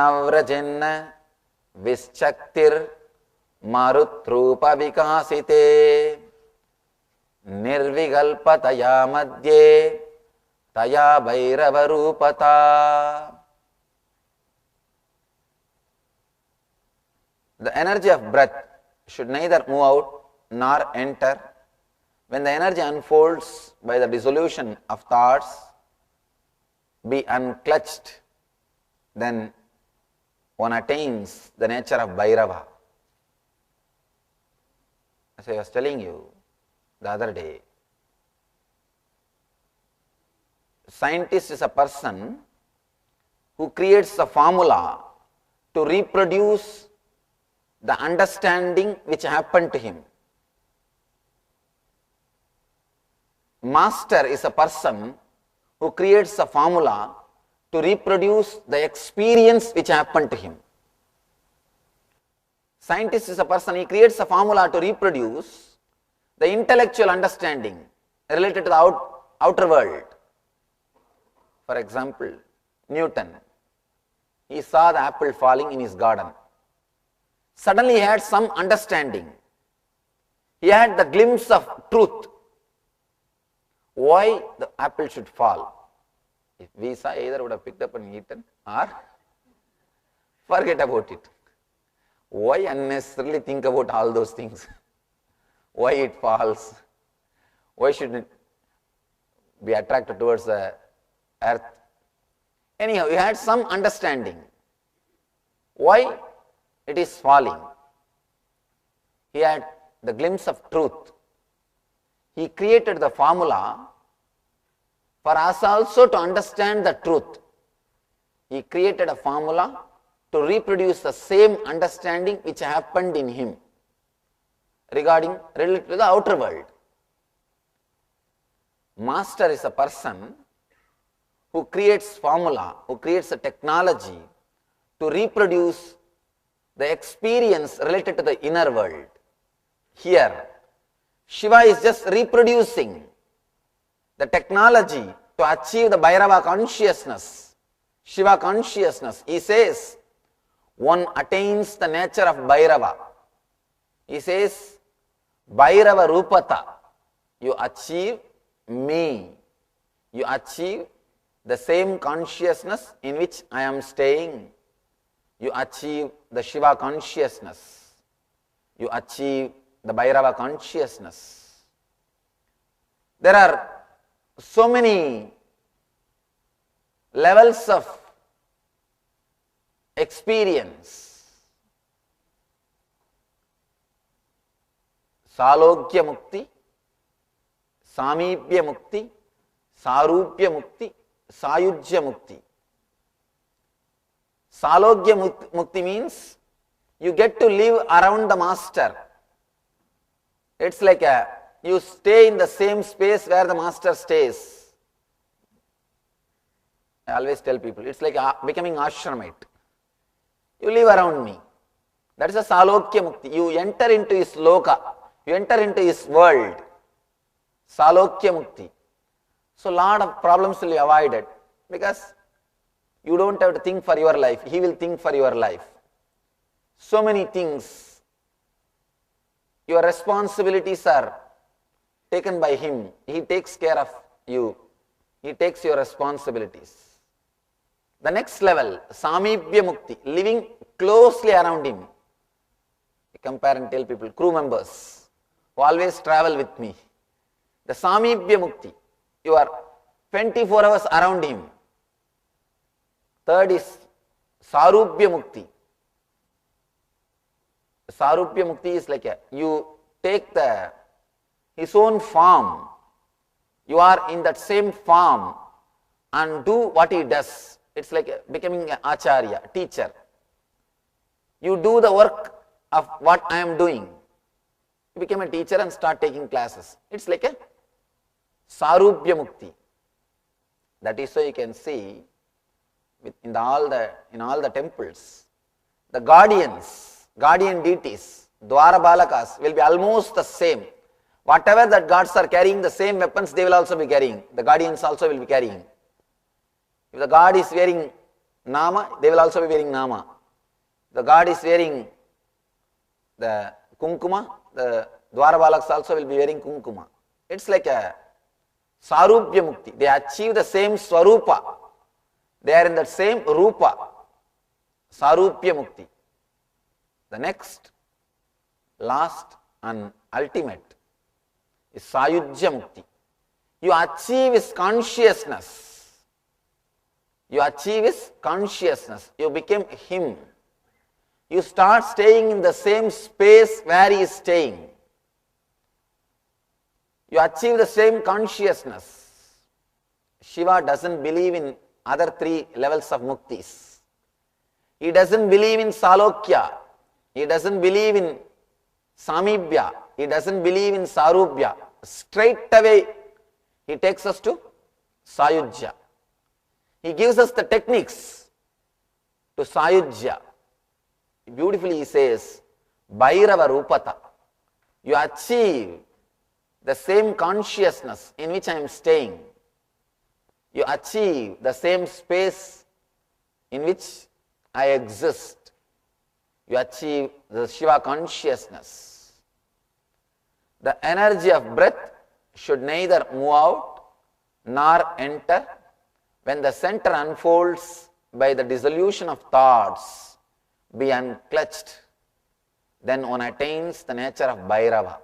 नव्रजिन्न विश्चक्तिर मारुत्रूप विकासिते निर्विकल्पतया मध्ये तया भैरवरूपता. The energy of breath should neither move out nor enter. When the energy unfolds by the dissolution of thoughts, be unclutched, then one attains the nature of Bhairava. As I was telling you the other day, scientist is a person who creates a formula to reproduce the understanding which happened to him. Master is a person who creates a formula to reproduce the experience which happened to him. Scientist is a person, he creates a formula to reproduce the intellectual understanding related to the outer world. For example, Newton, he saw the apple falling in his garden. Suddenly he had some understanding. He had the glimpse of truth. Why the apple should fall. If we saw, either would have picked up and eaten or forget about it. Why unnecessarily think about all those things? Why it falls? Why should it be attracted towards the earth? Anyhow, he had some understanding. Why it is falling? He had the glimpse of truth. He created the formula for us also to understand the truth. He created a formula to reproduce the same understanding which happened in him related to the outer world. Master is a person who creates formula, who creates a technology to reproduce the experience related to the inner world. Here, Shiva is just reproducing the technology to achieve the Bhairava consciousness, Shiva consciousness. He says, one attains the nature of Bhairava. He says, Bhairava Rupata, you achieve me, you achieve the same consciousness in which I am staying. You achieve the Shiva consciousness. You achieve the Bhairava consciousness. There are so many levels of experience. Salokya Mukti, Samipya Mukti, Sarupya Mukti, Sayujya Mukti. Salokya Mukti means you get to live around the master. It's like you stay in the same space where the master stays. I always tell people, it's like becoming ashramite. You live around me. That is a Salokya Mukti. You enter into his loka. You enter into his world. Salokya Mukti. So lot of problems will be avoided because you don't have to think for your life. He will think for your life. So many things. Your responsibilities are taken by him. He takes care of you. He takes your responsibilities. The next level, Samipya Mukti, living closely around him. I compare and tell people, crew members who always travel with me. The Samipya Mukti, you are 24 hours around him. Third is Sarupya Mukti. Sarupya Mukti is like you take his own form. You are in that same form and do what he does. It's like becoming an acharya, teacher. You do the work of what I am doing. You become a teacher and start taking classes. It's like a Sarupya Mukti. That is why you can see in all the temples, the guardian deities, Dwara Balakas will be almost the same. Whatever that gods are carrying, the same weapons they will also be carrying. The guardians also will be carrying. If the god is wearing Nama, they will also be wearing Nama. The god is wearing the Kunkuma, the Dwarabalaks also will be wearing Kunkuma. It's like a Sarupya Mukti. They achieve the same Swarupa. They are in the same Rupa. Sarupya Mukti. The next, last and ultimate is Sayujya Mukti. You achieve his consciousness. You achieve his consciousness. You become him. You start staying in the same space where he is staying. You achieve the same consciousness. Shiva doesn't believe in other three levels of muktis. He doesn't believe in Salokya. He doesn't believe in Samibhya. He doesn't believe in Sarupya. Straight away, he takes us to Sayujya. He gives us the techniques to Sayujya. Beautifully he says, Bhairava Rupata. You achieve the same consciousness in which I am staying. You achieve the same space in which I exist. You achieve the Shiva consciousness. The energy of breath should neither move out nor enter. When the center unfolds by the dissolution of thoughts, be unclutched, then one attains the nature of Bhairava.